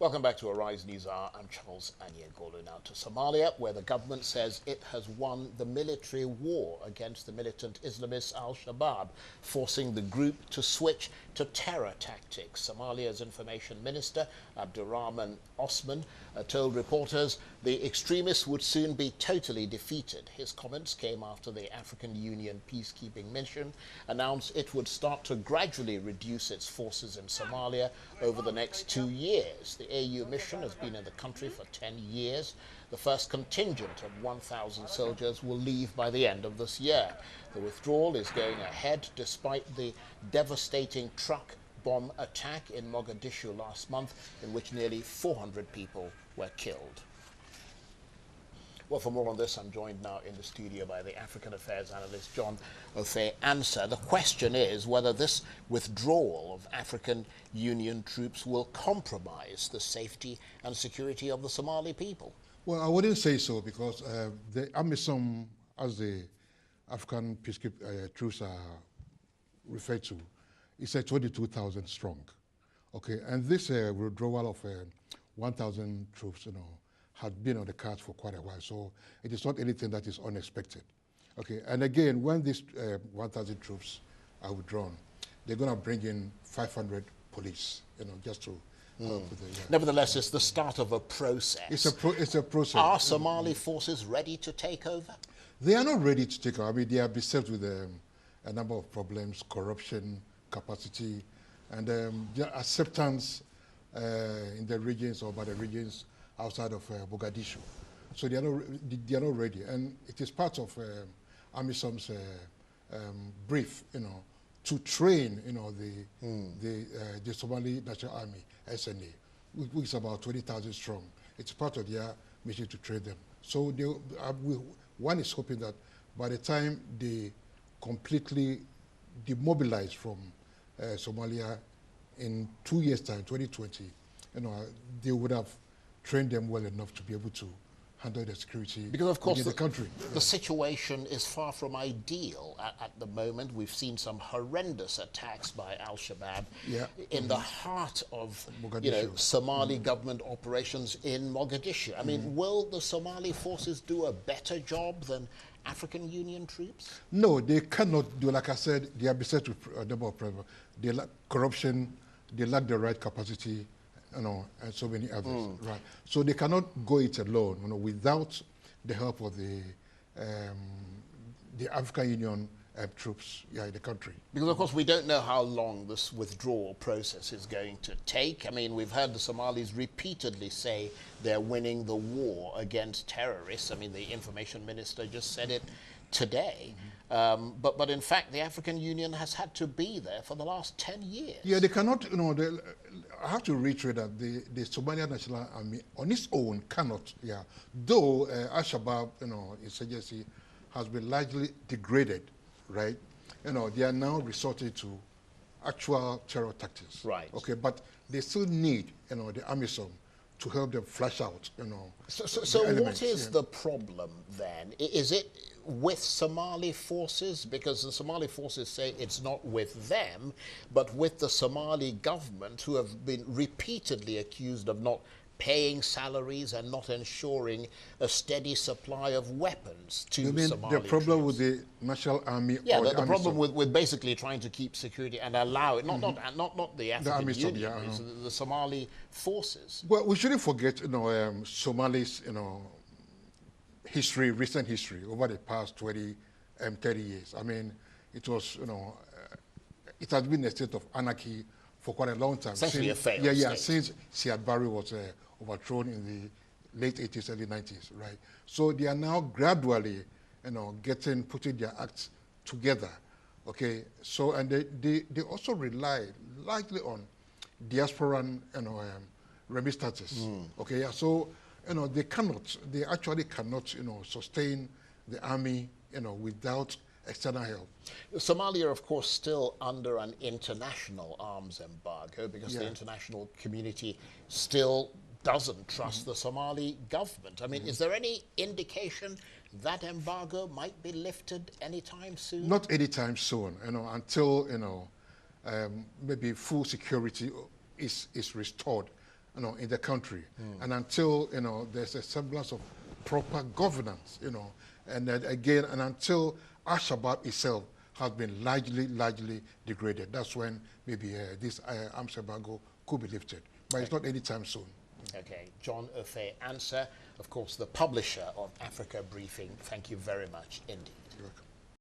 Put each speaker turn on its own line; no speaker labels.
Welcome back to Arise News Hour. I'm Charles Anyegolu. Now to Somalia, where the government says it has won the military war against the militant Islamist Al-Shabaab, forcing the group to switch to terror tactics. Somalia's Information Minister, Abdurrahman Osman, told reporters the extremists would soon be totally defeated. His comments came after the African Union peacekeeping mission announced it would start to gradually reduce its forces in Somalia over the next 2 years. The AU mission has been in the country for 10 years. The first contingent of 1,000 soldiers will leave by the end of this year. The withdrawal is going ahead despite the devastating truck bomb attack in Mogadishu last month, in which nearly 400 people were killed. Well, for more on this, I'm joined now in the studio by the African Affairs analyst, John Ofe-Ansah. The question is whether this withdrawal of African Union troops will compromise the safety and security of the Somali people.
Well, I wouldn't say so, because the AMISOM, as the African peacekeeping troops are referred to, is 22,000 strong. Okay, and this withdrawal of 1,000 troops, had been on the cards for quite a while, so it is not anything that is unexpected. Okay, and again, when these 1,000 troops are withdrawn, they're going to bring in 500 police, just to help with the...
Nevertheless, it's the start of a process.
It's a process.
Are Somali forces ready to take over?
They are not ready to take over. I mean, they are beset with a number of problems: corruption, capacity, and their acceptance in the regions or by the regions outside of Mogadishu. So they are not ready, and it is part of AMISOM's brief, to train, the Somali National Army (SNA), which is about 20,000 strong. It's part of their mission to train them. So one is hoping that by the time they completely demobilize from Somalia in 2 years' time, 2020, they would have trained them well enough to be able to handle the security
because of course
the country.
The situation is far from ideal at the moment. We've seen some horrendous attacks by Al-Shabaab in the heart of Somali government operations in Mogadishu. I mean, will the Somali forces do a better job than African Union troops?
No, they cannot do. Like I said, they are beset with a number of problems. They lack corruption, they lack the right capacity, and so many others, right? So they cannot go it alone, without the help of the African Union troops in the country.
Because of course we don't know how long this withdrawal process is going to take. I mean, we've heard the Somalis repeatedly say they're winning the war against terrorists. I mean, the information minister just said it today. But in fact, the African Union has had to be there for the last 10 years.
Yeah, they cannot, I have to reiterate that the Somalian National Army on its own cannot, though Al-Shabaab, insurgency has been largely degraded, right? They are now resorting to actual terror tactics.
Right.
Okay, but they still need, the AMISOM to help them flush out,
So what is the problem then? Is it with Somali forces? Because the Somali forces say it's not with them, but with the Somali government, who have been repeatedly accused of not paying salaries and not ensuring a steady supply of weapons to
You mean
Somali
the problem
troops.
with the National Army?
Yeah,
or
the problem with basically trying to keep security and allow it, not the African
AMISOM,
Union, it's the Somali forces.
Well, we shouldn't forget, Somali's, recent history over the past 20, 30 years. I mean, it was, it has been a state of anarchy for quite a long time.
Essentially a failed state.
Since Siad Barre was overthrown in the late 80s, early 90s, right? So they are now gradually, putting their acts together, okay? So, and they also rely largely on diasporan, remittances, okay? Yeah, so, they actually cannot, sustain the army, without external help.
Somalia, of course, still under an international arms embargo because the international community still doesn't trust the Somali government. I mean, is there any indication that embargo might be lifted anytime soon?
Not anytime soon, until, maybe full security is restored in the country, and until there's a semblance of proper governance, and then again, and until Al-Shabaab itself has been largely degraded, that's when maybe this arms embargo could be lifted. But it's not anytime soon.
Okay, John Ofe Ansah, of course, the publisher of Africa Briefing. Thank you very much indeed.
You're welcome.